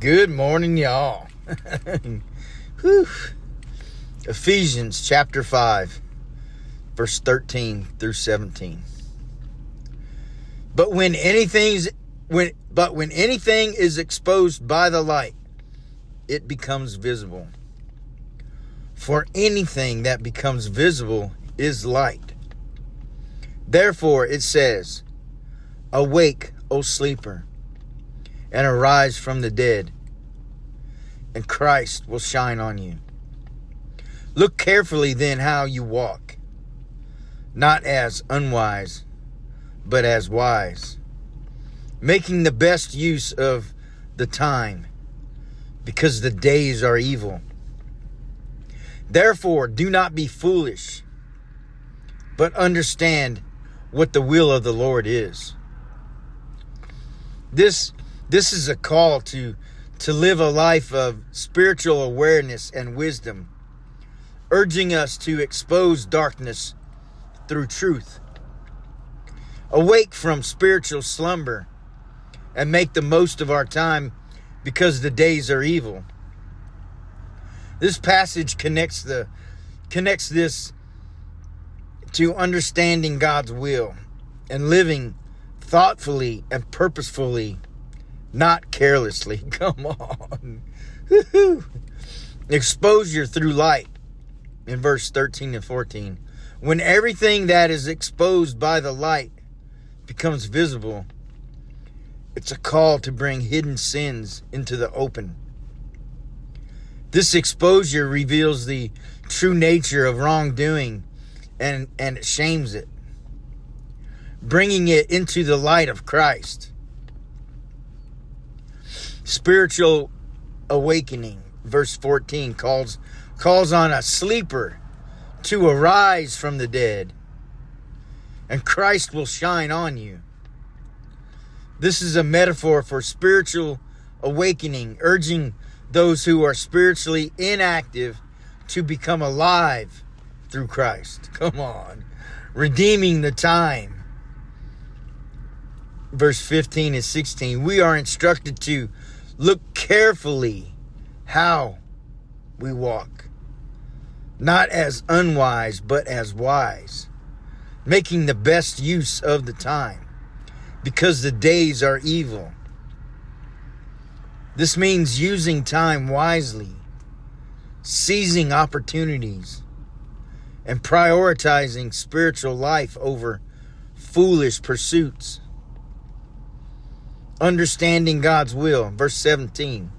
Good morning, y'all. Whew. Ephesians chapter 5, verse 13 through 17. But when anything is exposed by the light, it becomes visible. For anything that becomes visible is light. Therefore it says, "Awake, O sleeper, and arise from the dead, and Christ will shine on you. Look carefully then how you walk, not as unwise, but as wise, making the best use of the time, because the days are evil. Therefore do not be foolish, but understand what the will of the Lord is." This is a call to live a life of spiritual awareness and wisdom, urging us to expose darkness through truth. Awake from spiritual slumber and make the most of our time, because the days are evil. This passage connects this to understanding God's will and living thoughtfully and purposefully, not carelessly. Come on. Exposure through light in verse 13 and 14. When everything that is exposed by the light becomes visible, it's a call to bring hidden sins into the open. This exposure reveals the true nature of wrongdoing and it shames it, bringing it into the light of Christ. Spiritual awakening, verse 14, calls on a sleeper to arise from the dead, and Christ will shine on you. This is a metaphor for spiritual awakening, urging those who are spiritually inactive to become alive through Christ. Come on. Redeeming the time. Verse 15 and 16. We are instructed to look carefully how we walk, not as unwise, but as wise, making the best use of the time, because the days are evil. This means using time wisely, seizing opportunities, and prioritizing spiritual life over foolish pursuits. Understanding God's will, verse 17.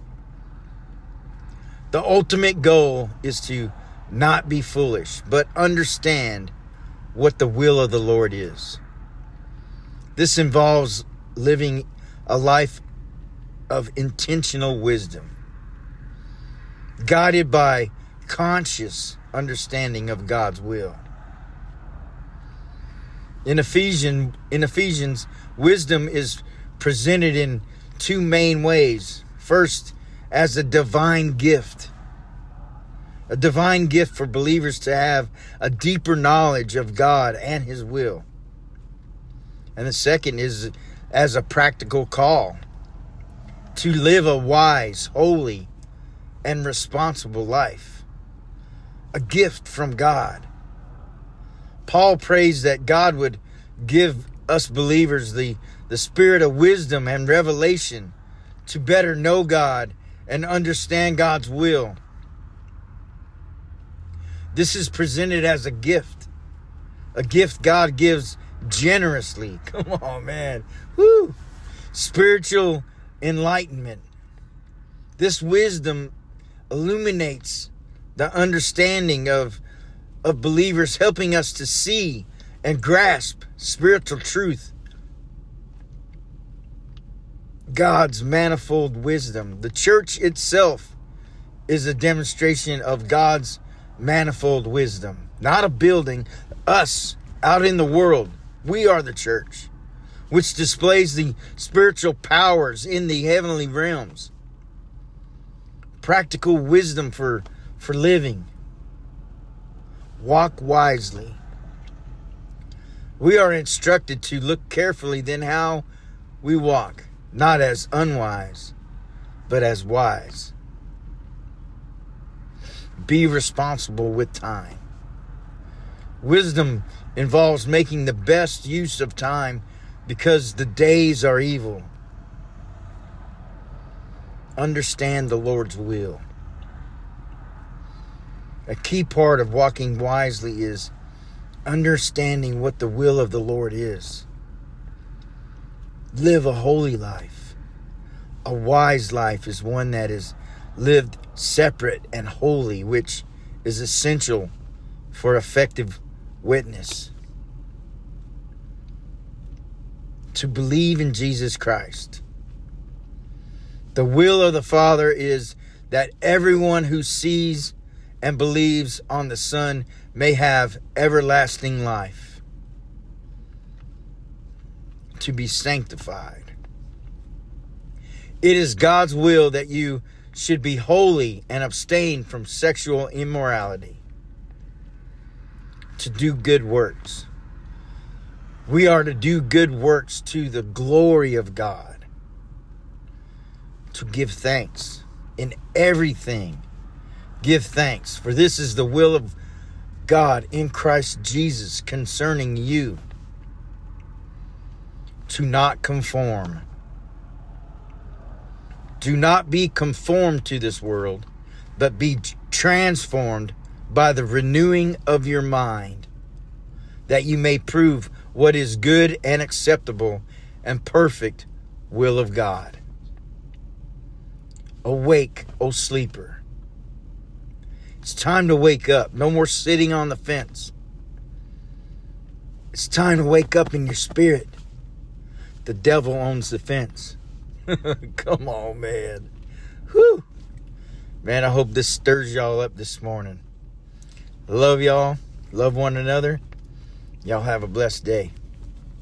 The ultimate goal is to not be foolish, but understand what the will of the Lord is. This involves living a life of intentional wisdom, guided by conscious understanding of God's will. In Ephesians, wisdom is presented in two main ways. First, as a divine gift for believers to have a deeper knowledge of God and His will. And the second is as a practical call to live a wise, holy, and responsible life. A gift from God. Paul prays that God would give us believers the spirit of wisdom and revelation to better know God and understand God's will. This is presented as a gift God gives generously. Come on, man. Woo! Spiritual enlightenment. This wisdom illuminates the understanding of believers, helping us to see and grasp spiritual truth. God's manifold wisdom. The church itself is a demonstration of God's manifold wisdom. Not a building. Us out in the world. We are the church, which displays the spiritual powers in the heavenly realms. Practical wisdom for living. Walk wisely. We are instructed to look carefully then how we walk, not as unwise, but as wise. Be responsible with time. Wisdom involves making the best use of time because the days are evil. Understand the Lord's will. A key part of walking wisely is understanding what the will of the Lord is. Live a holy life. A wise life is one that is lived separate and holy, which is essential for effective witness. To believe in Jesus Christ. The will of the Father is that everyone who sees and believes on the Son may have everlasting life. To be sanctified. It is God's will that you should be holy and abstain from sexual immorality. To do good works. We are to do good works to the glory of God. To give thanks in everything. Give thanks, for this is the will of God in Christ Jesus concerning you. To not conform. Do not be conformed to this world, but be transformed by the renewing of your mind, that you may prove what is good and acceptable and perfect will of God. Awake, O sleeper. It's time to wake up. No more sitting on the fence. It's time to wake up in your spirit. The devil owns the fence. Come on, man. Whew. Man, I hope this stirs y'all up this morning. Love y'all. Love one another. Y'all have a blessed day.